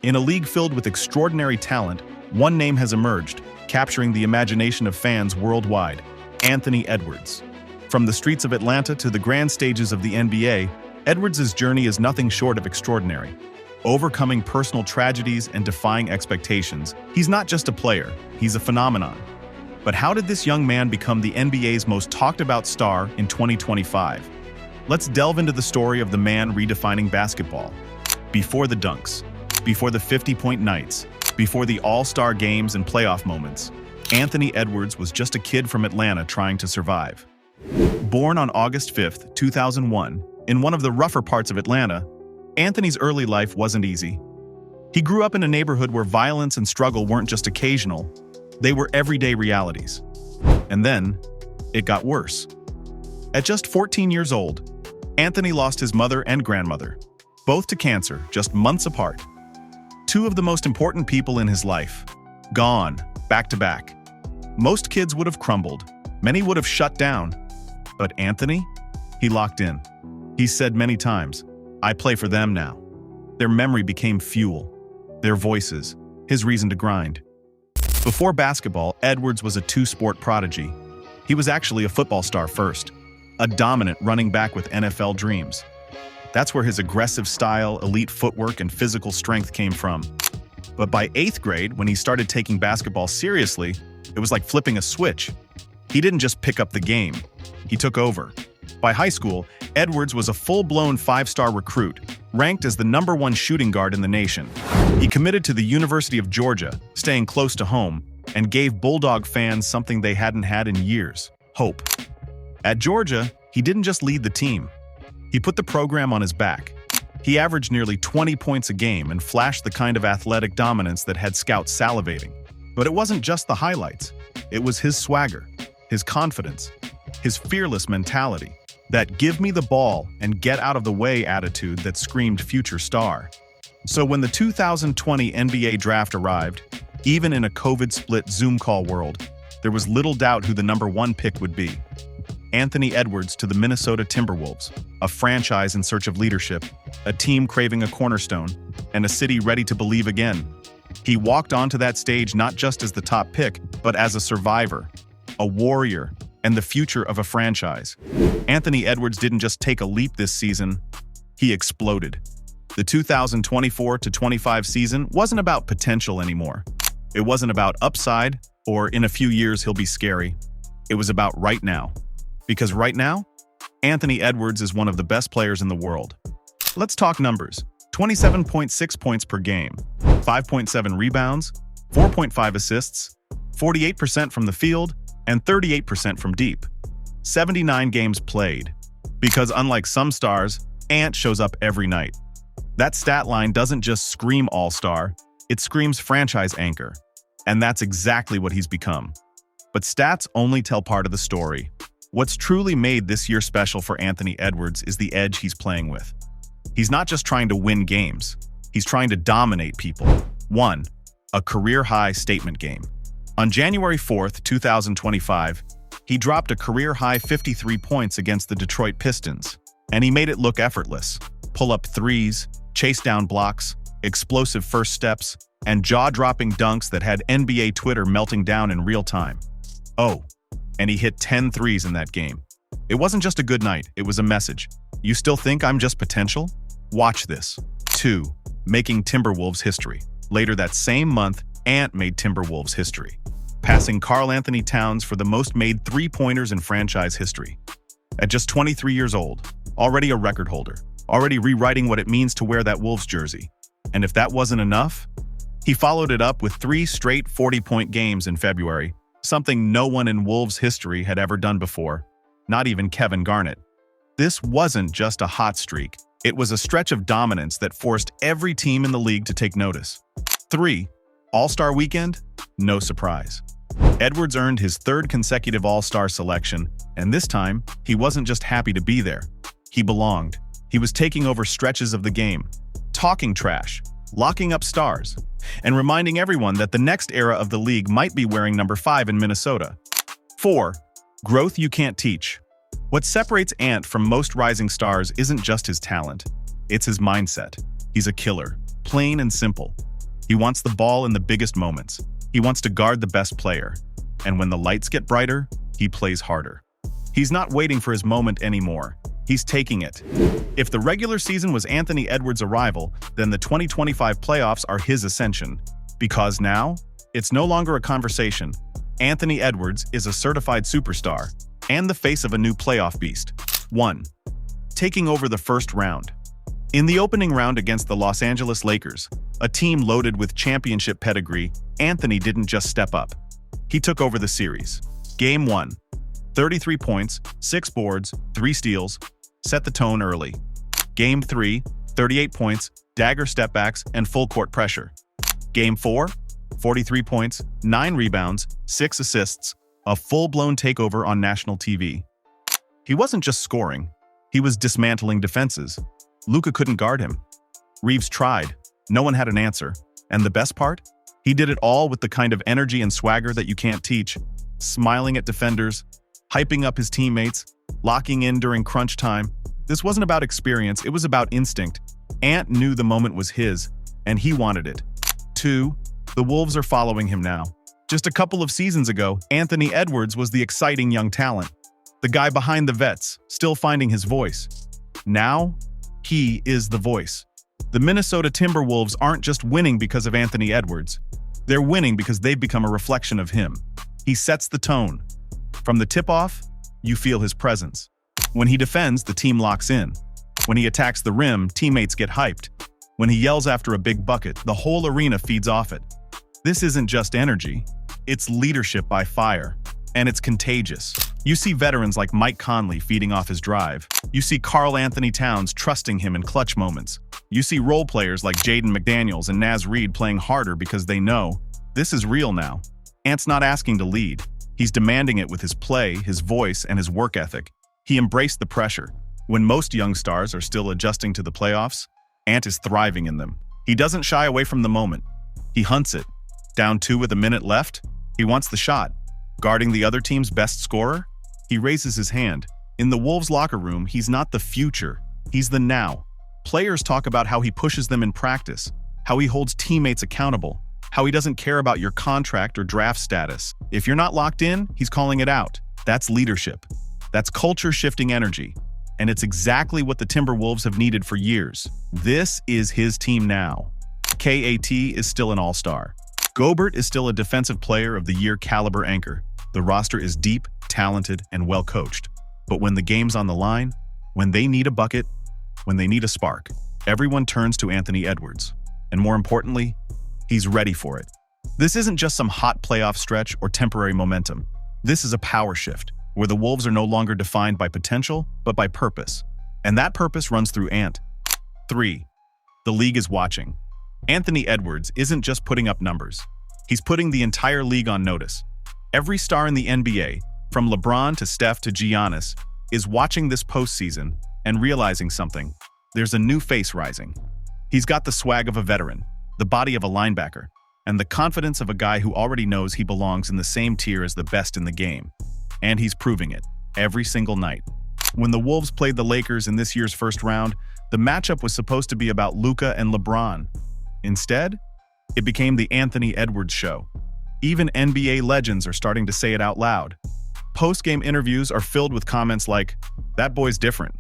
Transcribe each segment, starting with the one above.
In a league filled with extraordinary talent, one name has emerged, capturing the imagination of fans worldwide: Anthony Edwards. From the streets of Atlanta to the grand stages of the NBA, Edwards' journey is nothing short of extraordinary. Overcoming personal tragedies and defying expectations, he's not just a player, he's a phenomenon. But how did this young man become the NBA's most talked-about star in 2025? Let's delve into the story of the man redefining basketball. Before the dunks, before the 50-point nights, before the all-star games and playoff moments, Anthony Edwards was just a kid from Atlanta trying to survive. Born on August 5, 2001, in one of the rougher parts of Atlanta, Anthony's early life wasn't easy. He grew up in a neighborhood where violence and struggle weren't just occasional, they were everyday realities. And then, it got worse. At just 14 years old, Anthony lost his mother and grandmother, both to cancer, just months apart. Two of the most important people in his life, gone, back to back. Most kids would have crumbled, many would have shut down. But Anthony? He locked in. He said many times, "I play for them now." Their memory became fuel, their voices, his reason to grind. Before basketball, Edwards was a two-sport prodigy. He was actually a football star first, a dominant running back with NFL dreams. That's where his aggressive style, elite footwork, and physical strength came from. But by 8th grade, when he started taking basketball seriously, it was like flipping a switch. He didn't just pick up the game, he took over. By high school, Edwards was a full-blown 5-star recruit, ranked as the #1 shooting guard in the nation. He committed to the University of Georgia, staying close to home, and gave Bulldog fans something they hadn't had in years: hope. At Georgia, he didn't just lead the team. He put the program on his back. He averaged nearly 20 points a game and flashed the kind of athletic dominance that had scouts salivating. But it wasn't just the highlights. It was his swagger, his confidence, his fearless mentality, that "give me the ball and get out of the way" attitude that screamed future star. So when the 2020 NBA draft arrived, even in a COVID-split Zoom call world, there was little doubt who the #1 pick would be. Anthony Edwards to the Minnesota Timberwolves, a franchise in search of leadership, a team craving a cornerstone, and a city ready to believe again. He walked onto that stage not just as the top pick, but as a survivor, a warrior, and the future of a franchise. Anthony Edwards didn't just take a leap this season, he exploded. The 2024-25 season wasn't about potential anymore. It wasn't about upside, or in a few years he'll be scary. It was about right now. Because right now, Anthony Edwards is one of the best players in the world. Let's talk numbers. 27.6 points per game, 5.7 rebounds, 4.5 assists, 48% from the field, and 38% from deep. 79 games played. Because unlike some stars, Ant shows up every night. That stat line doesn't just scream all-star, it screams franchise anchor. And that's exactly what he's become. But stats only tell part of the story. What's truly made this year special for Anthony Edwards is the edge he's playing with. He's not just trying to win games, he's trying to dominate people. 1. A career-high statement game. On January 4th, 2025, he dropped a career-high 53 points against the Detroit Pistons, and he made it look effortless. Pull-up threes, chase-down blocks, explosive first steps, and jaw-dropping dunks that had NBA Twitter melting down in real time. Oh, and he hit 10 threes in that game. It wasn't just a good night, it was a message. You still think I'm just potential? Watch this. 2. Making Timberwolves history. Later that same month, Ant made Timberwolves history, passing Karl Anthony Towns for the most made three-pointers in franchise history. At just 23 years old, already a record holder, already rewriting what it means to wear that Wolves jersey. And if that wasn't enough, he followed it up with 3 straight 40-point games in February, something no one in Wolves history had ever done before, not even Kevin Garnett. This wasn't just a hot streak, it was a stretch of dominance that forced every team in the league to take notice. 3. All-Star Weekend? No surprise. Edwards earned his 3rd consecutive All-Star selection, and this time, he wasn't just happy to be there. He belonged. He was taking over stretches of the game, talking trash, locking up stars, and reminding everyone that the next era of the league might be wearing number 5 in Minnesota. 4. Growth you can't teach. What separates Ant from most rising stars isn't just his talent, it's his mindset. He's a killer, plain and simple. He wants the ball in the biggest moments. He wants to guard the best player. And when the lights get brighter, he plays harder. He's not waiting for his moment anymore. He's taking it. If the regular season was Anthony Edwards' arrival, then the 2025 playoffs are his ascension. Because now, it's no longer a conversation. Anthony Edwards is a certified superstar and the face of a new playoff beast. 1. Taking over the first round. In the opening round against the Los Angeles Lakers, a team loaded with championship pedigree, Anthony didn't just step up. He took over the series. Game 1. 33 points, 6 boards, 3 steals, set the tone early. Game 3, 38 points, dagger stepbacks, and full court pressure. Game 4, 43 points, 9 rebounds, 6 assists, a full-blown takeover on national TV. He wasn't just scoring, he was dismantling defenses. Luka couldn't guard him. Reeves tried, no one had an answer. And the best part? He did it all with the kind of energy and swagger that you can't teach, smiling at defenders, hyping up his teammates, locking in during crunch time. This wasn't about experience, it was about instinct. Ant knew the moment was his, and he wanted it. 2. The Wolves are following him now. Just a couple of seasons ago, Anthony Edwards was the exciting young talent. The guy behind the vets, still finding his voice. Now, he is the voice. The Minnesota Timberwolves aren't just winning because of Anthony Edwards. They're winning because they've become a reflection of him. He sets the tone. From the tip-off, you feel his presence. When he defends, the team locks in. When he attacks the rim, teammates get hyped. When he yells after a big bucket, the whole arena feeds off it. This isn't just energy. It's leadership by fire. And it's contagious. You see veterans like Mike Conley feeding off his drive. You see Karl Anthony Towns trusting him in clutch moments. You see role players like Jaden McDaniels and Naz Reid playing harder because they know this is real now. Ant's not asking to lead. He's demanding it with his play, his voice, and his work ethic. He embraced the pressure. When most young stars are still adjusting to the playoffs, Ant is thriving in them. He doesn't shy away from the moment. He hunts it. Down 2 with a minute left, he wants the shot. Guarding the other team's best scorer, he raises his hand. In the Wolves locker room, he's not the future, he's the now. Players talk about how he pushes them in practice, how he holds teammates accountable, how he doesn't care about your contract or draft status. If you're not locked in, he's calling it out. That's leadership. That's culture-shifting energy. And it's exactly what the Timberwolves have needed for years. This is his team now. KAT is still an all-star. Gobert is still a Defensive Player of the Year caliber anchor. The roster is deep, talented, and well-coached. But when the game's on the line, when they need a bucket, when they need a spark, everyone turns to Anthony Edwards. And more importantly, he's ready for it. This isn't just some hot playoff stretch or temporary momentum. This is a power shift, where the Wolves are no longer defined by potential, but by purpose. And that purpose runs through Ant. 3. The league is watching. Anthony Edwards isn't just putting up numbers. He's putting the entire league on notice. Every star in the NBA, from LeBron to Steph to Giannis, is watching this postseason and realizing something. There's a new face rising. He's got the swag of a veteran, the body of a linebacker, and the confidence of a guy who already knows he belongs in the same tier as the best in the game. And he's proving it, every single night. When the Wolves played the Lakers in this year's first round, the matchup was supposed to be about Luka and LeBron. Instead, it became the Anthony Edwards show. Even NBA legends are starting to say it out loud. Post-game interviews are filled with comments like, "That boy's different.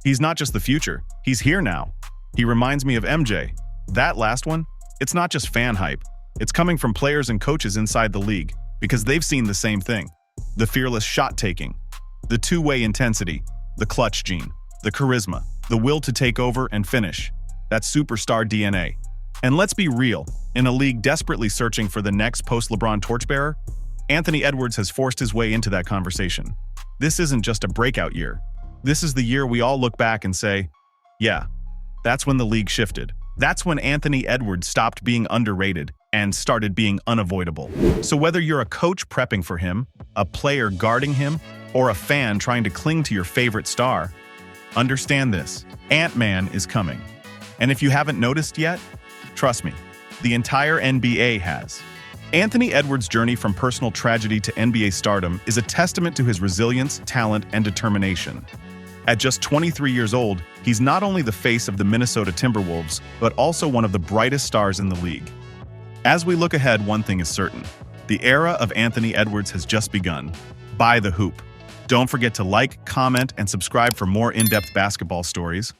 He's not just the future, he's here now. He reminds me of MJ." That last one, it's not just fan hype. It's coming from players and coaches inside the league, because they've seen the same thing. The fearless shot-taking, the two-way intensity, the clutch gene, the charisma, the will to take over and finish. That's superstar DNA. And let's be real, in a league desperately searching for the next post-LeBron torchbearer, Anthony Edwards has forced his way into that conversation. This isn't just a breakout year. This is the year we all look back and say, yeah, that's when the league shifted. That's when Anthony Edwards stopped being underrated and started being unavoidable. So whether you're a coach prepping for him, a player guarding him, or a fan trying to cling to your favorite star, understand this: Ant-Man is coming. And if you haven't noticed yet, trust me, the entire NBA has. Anthony Edwards' journey from personal tragedy to NBA stardom is a testament to his resilience, talent, and determination. At just 23 years old, he's not only the face of the Minnesota Timberwolves, but also one of the brightest stars in the league. As we look ahead, one thing is certain. The era of Anthony Edwards has just begun. Buy the hoop. Don't forget to like, comment, and subscribe for more in-depth basketball stories.